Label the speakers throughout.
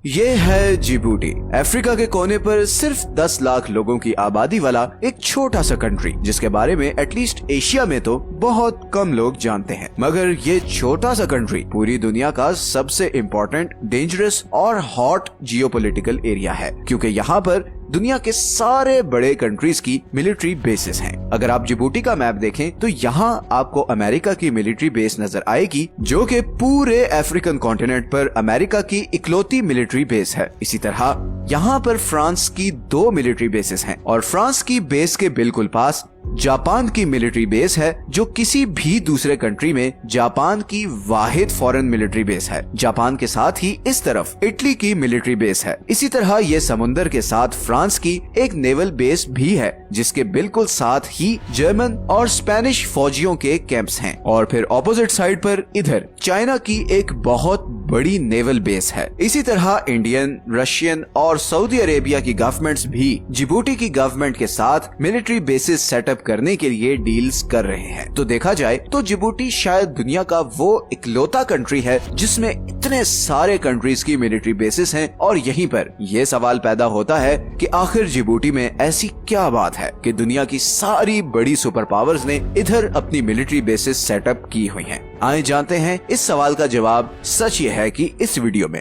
Speaker 1: ये है Djibouti, Africa के कोने पर सिर्फ 10 लाख लोगों की आबादी वाला एक छोटा सा कंट्री, जिसके बारे में एटलीस्ट एशिया में तो बहुत कम लोग जानते हैं। मगर ये छोटा सा कंट्री पूरी दुनिया का सबसे इम्पोर्टेंट, डेंजरस और हॉट जियोपॉलिटिकल एरिया है, क्योंकि यहाँ पर दुनिया के सारे बड़े कंट्रीज की मिलिट्री बेसेस हैं। अगर आप जिबूटी का मैप देखें तो यहाँ आपको अमेरिका की मिलिट्री बेस नजर आएगी, जो कि पूरे अफ्रीकन कॉन्टिनेंट पर अमेरिका की इकलौती मिलिट्री बेस है। इसी तरह यहाँ पर फ्रांस की 2 मिलिट्री बेसेस हैं और फ्रांस की बेस के बिल्कुल पास जापान की मिलिट्री बेस है, जो किसी भी दूसरे कंट्री में जापान की वाहिद फॉरेन मिलिट्री बेस है। जापान के साथ ही इस तरफ इटली की मिलिट्री बेस है। इसी तरह ये समुंदर के साथ फ्रांस की एक नेवल बेस भी है, जिसके बिल्कुल साथ ही जर्मन और स्पेनिश फौजियों के कैंप्स हैं। और फिर ऑपोजिट साइड पर इधर चाइना की एक बहुत बड़ी नेवल बेस है। इसी तरह इंडियन, रशियन और सऊदी अरेबिया की गवर्नमेंट्स भी जिबूटी की गवर्नमेंट के साथ मिलिट्री बेसिस सेटअप करने के लिए डील्स कर रहे हैं। तो देखा जाए तो जिबूटी शायद दुनिया का वो इकलौता कंट्री है जिसमें इतने सारे कंट्रीज की मिलिट्री बेसिस हैं। और यहीं पर यह सवाल पैदा होता है कि आखिर जिबूटी में ऐसी क्या बात है कि दुनिया की सारी बड़ी सुपर पावर्स ने इधर अपनी मिलिट्री बेसिस सेटअप की हुई हैं। आइए जानते हैं इस सवाल का जवाब। सच ये है कि इस वीडियो में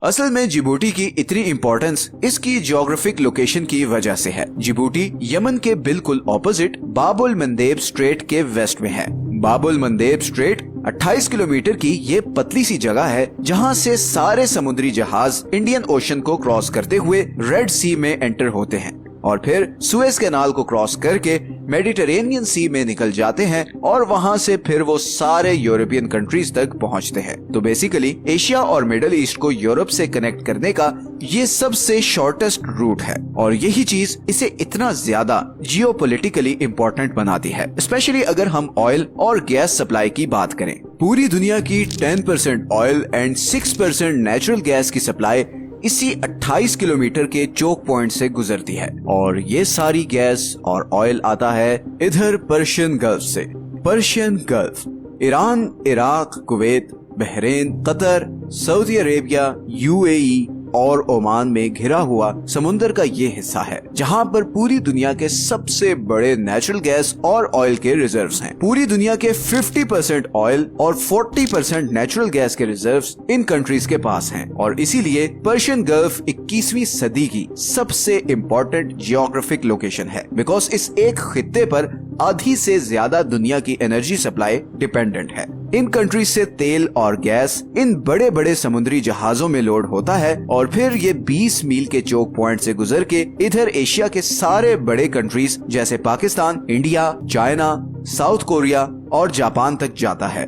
Speaker 1: असल में जिबूटी की इतनी इम्पोर्टेंस इसकी ज्योग्राफिक लोकेशन की वजह से है। जिबूटी यमन के बिल्कुल ऑपोजिट बाबुल मंदेब स्ट्रेट के वेस्ट में है। बाबुल मंदेब स्ट्रेट 28 किलोमीटर की ये पतली सी जगह है, जहां से सारे समुद्री जहाज इंडियन ओशन को क्रॉस करते हुए रेड सी में एंटर होते हैं और फिर सुएज कैनाल को क्रॉस करके मेडिटेरेनियन सी में निकल जाते हैं और वहां से फिर वो सारे यूरोपियन कंट्रीज तक पहुंचते हैं। तो बेसिकली एशिया और मिडिल ईस्ट को यूरोप से कनेक्ट करने का ये सबसे शॉर्टेस्ट रूट है और यही चीज इसे इतना ज्यादा जियोपॉलिटिकली इम्पोर्टेंट बनाती है, स्पेशली अगर हम ऑयल और गैस सप्लाई की बात करें। पूरी दुनिया की 10% ऑयल एंड 6% नेचुरल गैस की सप्लाई इसी 28 किलोमीटर के चोक पॉइंट से गुजरती है और ये सारी गैस और ऑयल आता है इधर पर्शियन गल्फ से। Persian gulf Iran, Iraq, Kuwait, Bahrain, Qatar, Saudi Arabia, UAE और ओमान में घिरा हुआ समुंदर का ये हिस्सा है, जहां पर पूरी दुनिया के सबसे बड़े नेचुरल गैस और ऑयल के रिजर्व्स हैं। पूरी दुनिया के 50% ऑयल और 40% नेचुरल गैस के रिजर्व्स इन कंट्रीज के पास हैं और इसीलिए पर्शियन गल्फ 21वीं सदी की सबसे इम्पोर्टेंट जियोग्राफिक लोकेशन है, बिकॉज इस एक खित्ते पर आधी से ज्यादा दुनिया की एनर्जी सप्लाई डिपेंडेंट है। इन कंट्रीज से तेल और गैस इन बड़े बड़े समुद्री जहाजों में लोड होता है और फिर ये 20 मील के चोक पॉइंट से गुजर के इधर एशिया के सारे बड़े कंट्रीज जैसे Pakistan, India, China, south Korea और जापान तक जाता है।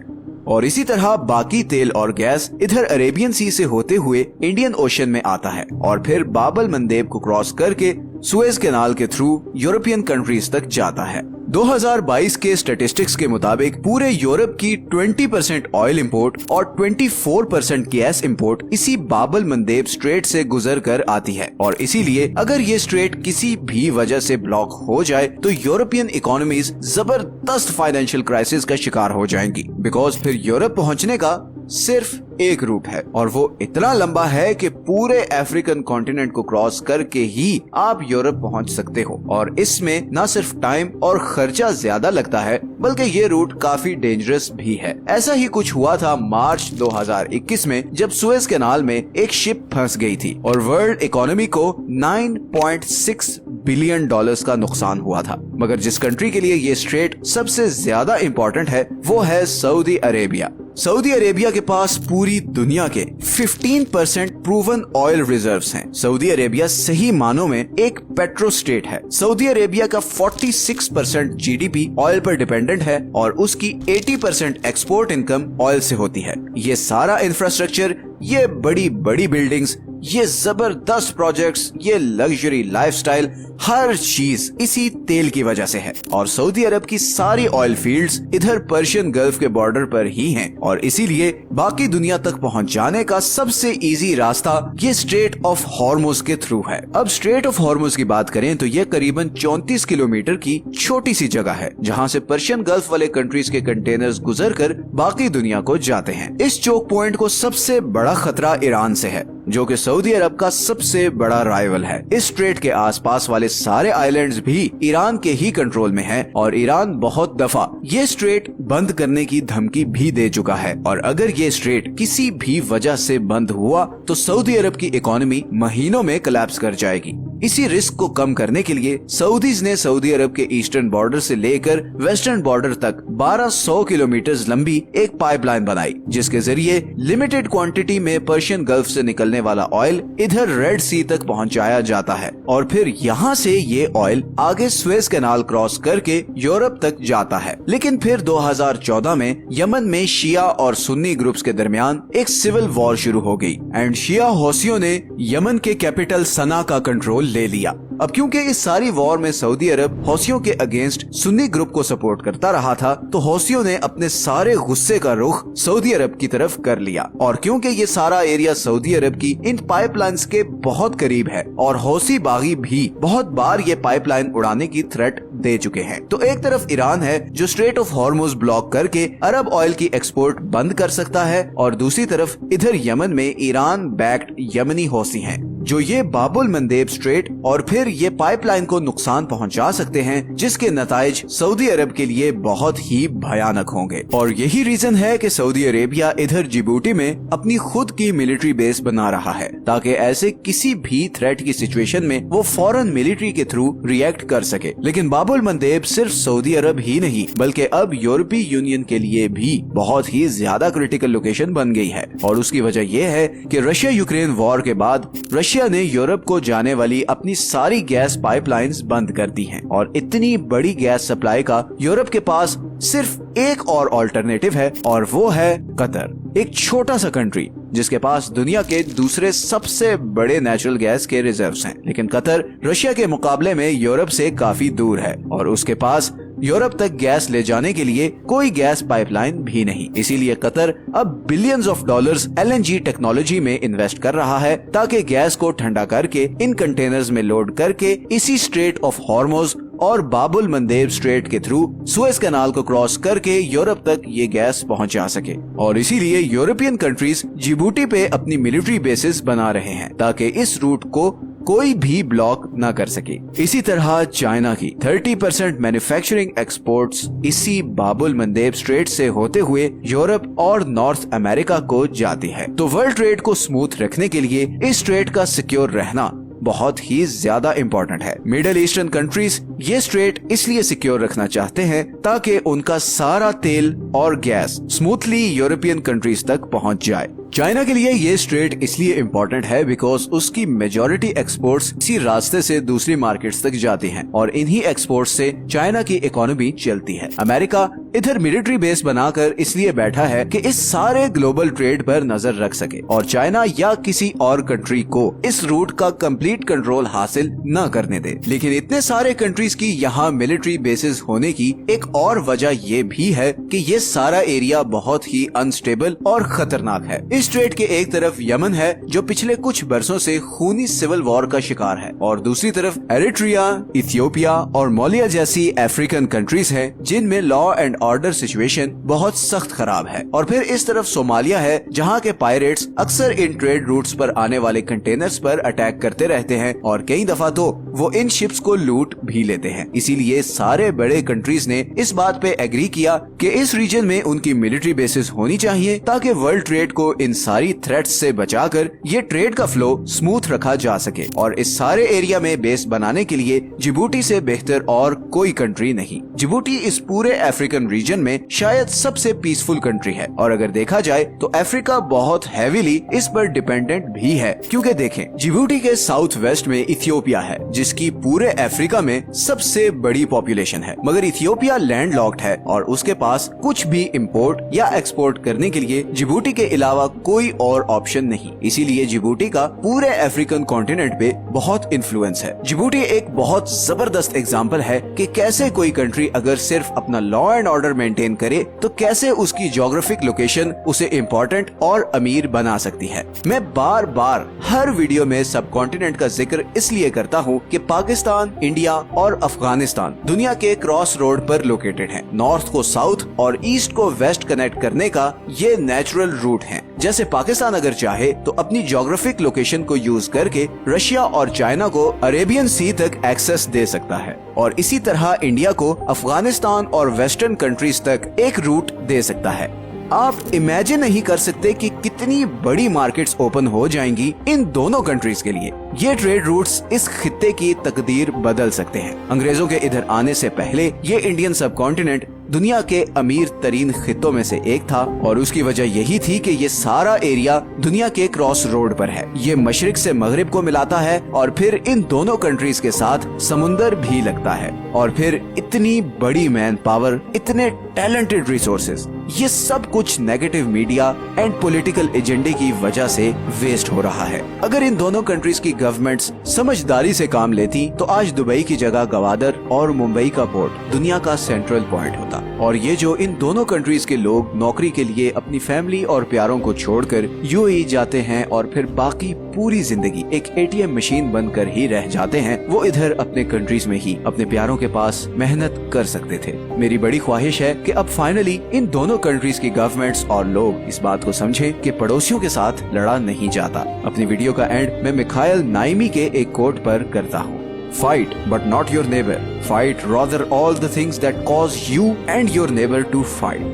Speaker 1: और इसी तरह बाकी तेल और गैस इधर अरेबियन सी से होते हुए इंडियन ओशन में आता है और फिर बाबल मंदेब को क्रॉस करके सुएज कैनाल के थ्रू यूरोपियन कंट्रीज तक जाता है। 2022 के स्टैटिस्टिक्स के मुताबिक पूरे यूरोप की 20% ऑयल इंपोर्ट और 24% गैस इंपोर्ट इसी बाबल मंदेब स्ट्रेट से गुजर कर आती है और इसीलिए अगर ये स्ट्रेट किसी भी वजह से ब्लॉक हो जाए तो यूरोपियन इकोनॉमीज जबरदस्त फाइनेंशियल क्राइसिस का शिकार हो जाएंगी, बिकॉज फिर यूरोप पहुंचने का सिर्फ एक रूट है और वो इतना लंबा है कि पूरे अफ्रीकन कॉन्टिनेंट को क्रॉस करके ही आप यूरोप पहुंच सकते हो और इसमें न सिर्फ टाइम और खर्चा ज्यादा लगता है बल्कि ये रूट काफी डेंजरस भी है। ऐसा ही कुछ हुआ था मार्च 2021 में, जब सुएज कैनाल में एक शिप फंस गई थी और वर्ल्ड इकोनॉमी को 9.6 बिलियन डॉलर्स का नुकसान हुआ था। मगर जिस कंट्री के लिए ये स्ट्रेट सबसे ज्यादा इम्पोर्टेंट है वो है सऊदी अरेबिया। सऊदी अरेबिया के पास पूरी दुनिया के 15% प्रूवन ऑयल रिजर्व्स हैं। सऊदी अरेबिया सही मानों में एक पेट्रो स्टेट है। सऊदी अरेबिया का 46% जीडीपी ऑयल पर डिपेंडेंट है और उसकी 80% एक्सपोर्ट इनकम ऑयल से होती है। ये सारा इंफ्रास्ट्रक्चर, ये बड़ी बड़ी बिल्डिंग्स, ये जबरदस्त प्रोजेक्ट्स, ये लग्जरी लाइफस्टाइल, हर चीज इसी तेल की वजह से है और सऊदी अरब की सारी ऑयल फील्ड्स इधर पर्शियन गल्फ के बॉर्डर पर ही हैं और इसीलिए बाकी दुनिया तक पहुंच जाने का सबसे इजी रास्ता ये स्ट्रेट ऑफ हॉर्मुज के थ्रू है। अब स्ट्रेट ऑफ हॉर्मुज की बात करें तो ये करीबन 34 किलोमीटर की छोटी सी जगह है, जहां से पर्शियन गल्फ वाले कंट्रीज के कंटेनर्स गुजर कर बाकी दुनिया को जाते हैं। इस चोक पॉइंट को सबसे बड़ा बड़ा खतरा ईरान से है, जो कि सऊदी अरब का सबसे बड़ा राइवल है। इस स्ट्रेट के आसपास वाले सारे आइलैंड्स भी ईरान के ही कंट्रोल में हैं और ईरान बहुत दफा ये स्ट्रेट बंद करने की धमकी भी दे चुका है। और अगर ये स्ट्रेट किसी भी वजह से बंद हुआ तो सऊदी अरब की इकोनॉमी महीनों में कोलैप्स कर जाएगी। इसी रिस्क को कम करने के लिए सऊदीज ने सऊदी अरब के ईस्टर्न बॉर्डर से लेकर वेस्टर्न बॉर्डर तक 1200 किलोमीटर लंबी एक पाइपलाइन बनाई, जिसके जरिए लिमिटेड क्वांटिटी में पर्शियन गल्फ से निकलने वाला ऑयल इधर रेड सी तक पहुंचाया जाता है और फिर यहाँ से ये ऑयल आगे स्वेज कैनाल क्रॉस करके यूरोप तक जाता है। लेकिन फिर 2014 में यमन में शिया और सुन्नी ग्रुप्स के दरमियान एक सिविल वॉर शुरू हो गई एंड शिया हौसियों ने यमन के कैपिटल सना का कंट्रोल ले लिया। अब क्योंकि इस सारी वॉर में सऊदी अरब हौसियों के अगेंस्ट सुन्नी ग्रुप को सपोर्ट करता रहा था, तो हौसियों ने अपने सारे गुस्से का रुख सऊदी अरब की तरफ कर लिया। और क्योंकि ये सारा एरिया सऊदी अरब की इन पाइपलाइंस के बहुत करीब है और हौसी बागी भी बहुत बार ये पाइपलाइन उड़ाने की थ्रेट दे चुके हैं, तो एक तरफ ईरान है जो स्ट्रेट ऑफ हॉर्मुज ब्लॉक करके अरब ऑयल की एक्सपोर्ट बंद कर सकता है, और दूसरी तरफ इधर यमन में ईरान बैक्ड यमनी हौसी हैं जो ये बाबुल मंदेब स्ट्रेट और फिर ये पाइपलाइन को नुकसान पहुंचा सकते हैं, जिसके नताइज सऊदी अरब के लिए बहुत ही भयानक होंगे। और यही रीजन है कि सऊदी अरेबिया इधर जिबूटी में अपनी खुद की मिलिट्री बेस बना रहा है, ताकि ऐसे किसी भी थ्रेट की सिचुएशन में वो फौरन मिलिट्री के थ्रू रिएक्ट कर सके। लेकिन बाबुल मंदेब सिर्फ सऊदी अरब ही नहीं बल्कि अब यूरोपीय यूनियन के लिए भी बहुत ही ज्यादा क्रिटिकल लोकेशन बन गई है। और उसकी वजह यह है कि रशिया यूक्रेन वॉर के बाद रशिया ने यूरोप को जाने वाली अपनी सारी गैस पाइपलाइंस बंद कर दी हैं और इतनी बड़ी गैस सप्लाई का यूरोप के पास सिर्फ एक और ऑल्टरनेटिव है और वो है कतर, एक छोटा सा कंट्री जिसके पास दुनिया के दूसरे सबसे बड़े नेचुरल गैस के रिजर्व्स हैं। लेकिन कतर रशिया के मुकाबले में यूरोप से काफी दूर है और उसके पास यूरोप तक गैस ले जाने के लिए कोई गैस पाइपलाइन भी नहीं। इसीलिए कतर अब billions of dollars LNG technology में इन्वेस्ट कर रहा है, ताकि गैस को ठंडा करके इन कंटेनर्स में लोड करके इसी स्ट्रेट ऑफ हॉर्मुज और बाबुल मंदेब स्ट्रेट के थ्रू सुएज कैनाल को क्रॉस करके यूरोप तक ये गैस पहुंचा सके। और इसीलिए यूरोपियन कंट्रीज जिबूटी पे अपनी मिलिट्री बेसिस बना रहे हैं, ताकि इस रूट को कोई भी ब्लॉक न कर सके। इसी तरह चाइना की 30% मैन्युफैक्चरिंग एक्सपोर्ट्स इसी बाबुल मंदेब स्ट्रेट से होते हुए यूरोप और नॉर्थ अमेरिका को जाती है। तो वर्ल्ड ट्रेड को स्मूथ रखने के लिए इस स्ट्रेट का सिक्योर रहना बहुत ही ज्यादा इम्पोर्टेंट है। मिडिल ईस्टर्न कंट्रीज ये स्ट्रेट इसलिए सिक्योर रखना चाहते हैं ताकि उनका सारा तेल और गैस स्मूथली यूरोपियन कंट्रीज तक पहुंच जाए। चाइना के लिए ये स्ट्रेट इसलिए इम्पोर्टेंट है बिकॉज उसकी मेजॉरिटी एक्सपोर्ट्स इसी रास्ते से दूसरी मार्केट्स तक जाती हैं और इन्हीं एक्सपोर्ट्स से चाइना की इकोनॉमी चलती है। अमेरिका इधर मिलिट्री बेस बनाकर इसलिए बैठा है कि इस सारे ग्लोबल ट्रेड पर नजर रख सके और चाइना या किसी और कंट्री को इस रूट का कंप्लीट कंट्रोल हासिल न करने दे। लेकिन इतने सारे कंट्रीज की यहाँ मिलिट्री बेसिस होने की एक और वजह ये भी है कि ये सारा एरिया बहुत ही अनस्टेबल और खतरनाक है। इस स्ट्रेट के एक तरफ यमन है जो पिछले कुछ बरसों से खूनी सिविल वॉर का शिकार है और दूसरी तरफ एरिट्रिया, इथियोपिया और मोलिया जैसी अफ्रीकन कंट्रीज हैं जिनमें लॉ एंड ऑर्डर सिचुएशन बहुत सख्त खराब है। और फिर इस तरफ सोमालिया है जहाँ के पायरेट्स अक्सर इन ट्रेड रूट्स पर आने वाले कंटेनर्स पर अटैक करते रहते हैं और कई दफा तो वो इन शिप्स को लूट भी लेते हैं। इसीलिए सारे बड़े कंट्रीज ने इस बात पे एग्री किया कि इस रीजन में उनकी मिलिट्री बेसिस होनी चाहिए ताकि वर्ल्ड ट्रेड को इन सारी थ्रेट्स से बचाकर ये ट्रेड का फ्लो स्मूथ रखा जा सके। और इस सारे एरिया में बेस बनाने के लिए जिबूटी से बेहतर और कोई कंट्री नहीं। जिबूटी इस पूरे अफ्रीकन रीजन में शायद सबसे पीसफुल कंट्री है और अगर देखा जाए तो अफ्रीका बहुत हैवीली इस पर डिपेंडेंट भी है, क्योंकि देखें जिबूटी के साउथ वेस्ट में इथियोपिया है जिसकी पूरे अफ्रीका में सबसे बड़ी पॉपुलेशन है, मगर इथियोपिया लैंडलॉक्ड है और उसके पास कुछ भी इम्पोर्ट या एक्सपोर्ट करने के लिए जिबूटी के अलावा कोई और ऑप्शन नहीं। इसीलिए जिबूटी का पूरे अफ्रीकन कॉन्टिनेंट पे बहुत इन्फ्लुएंस है। जिबूटी एक बहुत जबरदस्त एग्जांपल है कि कैसे कोई कंट्री अगर सिर्फ अपना लॉ एंड ऑर्डर मेंटेन करे तो कैसे उसकी ज्योग्राफिक लोकेशन उसे इम्पोर्टेंट और अमीर बना सकती है। मैं बार बार हर वीडियो में सब कॉन्टिनेंट का जिक्र इसलिए करता हूँ कि पाकिस्तान, इंडिया और अफगानिस्तान दुनिया के क्रॉस रोड पर लोकेटेड हैं। नॉर्थ को साउथ और ईस्ट को वेस्ट कनेक्ट करने का ये नेचुरल रूट है। जैसे पाकिस्तान अगर चाहे तो अपनी ज्योग्राफिक लोकेशन को यूज करके रशिया और चाइना को अरेबियन सी तक एक्सेस दे सकता है, और इसी तरह इंडिया को अफगानिस्तान और वेस्टर्न कंट्रीज तक एक रूट दे सकता है। आप इमेजिन नहीं कर सकते कि कितनी बड़ी मार्केट्स ओपन हो जाएंगी इन दोनों कंट्रीज के लिए। ये ट्रेड रूट्स इस खित्ते की तकदीर बदल सकते हैं। अंग्रेजों के इधर आने से पहले ये इंडियन सब कॉन्टिनेंट दुनिया के अमीर तरीन खित्तों में से एक था, और उसकी वजह यही थी कि ये सारा एरिया दुनिया के क्रॉस रोड पर है। ये मशरिक से मगरिब को मिलाता है, और फिर इन दोनों कंट्रीज के साथ समुंदर भी लगता है, और फिर इतनी बड़ी मैन पावर, इतने टैलेंटेड रिसोर्सेज, ये सब कुछ नेगेटिव मीडिया एंड पॉलिटिकल एजेंडे की वजह से वेस्ट हो रहा है। अगर इन दोनों कंट्रीज की गवर्नमेंट्स समझदारी से काम लेती तो आज दुबई की जगह गवादर और मुंबई का पोर्ट दुनिया का सेंट्रल पॉइंट होता, और ये जो इन दोनों कंट्रीज के लोग नौकरी के लिए अपनी फैमिली और प्यारों को छोड़कर यूएई जाते हैं और फिर बाकी पूरी जिंदगी एक एटीएम मशीन बनकर ही रह जाते हैं, वो इधर अपने कंट्रीज में ही अपने प्यारों के पास मेहनत कर सकते थे। मेरी बड़ी ख्वाहिश है कि अब फाइनली इन दोनों कंट्रीज की गवर्नमेंट्स और लोग इस बात को समझें कि पड़ोसियों के साथ लड़ा नहीं जाता। अपनी वीडियो का एंड मैं मिखाइल नाइमी के एक कोट पर करता हूँ। Fight, but not your neighbor. Fight rather all the things that cause you and your neighbor to fight.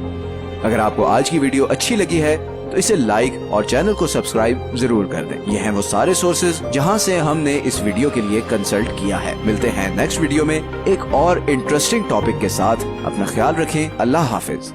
Speaker 1: अगर आपको आज की वीडियो अच्छी लगी है तो इसे लाइक और चैनल को सब्सक्राइब जरूर कर दें। ये हैं वो सारे सोर्सेज जहां से हमने इस वीडियो के लिए कंसल्ट किया है। मिलते हैं नेक्स्ट वीडियो में एक और इंटरेस्टिंग टॉपिक के साथ। अपना ख्याल रखें। अल्लाह हाफिज।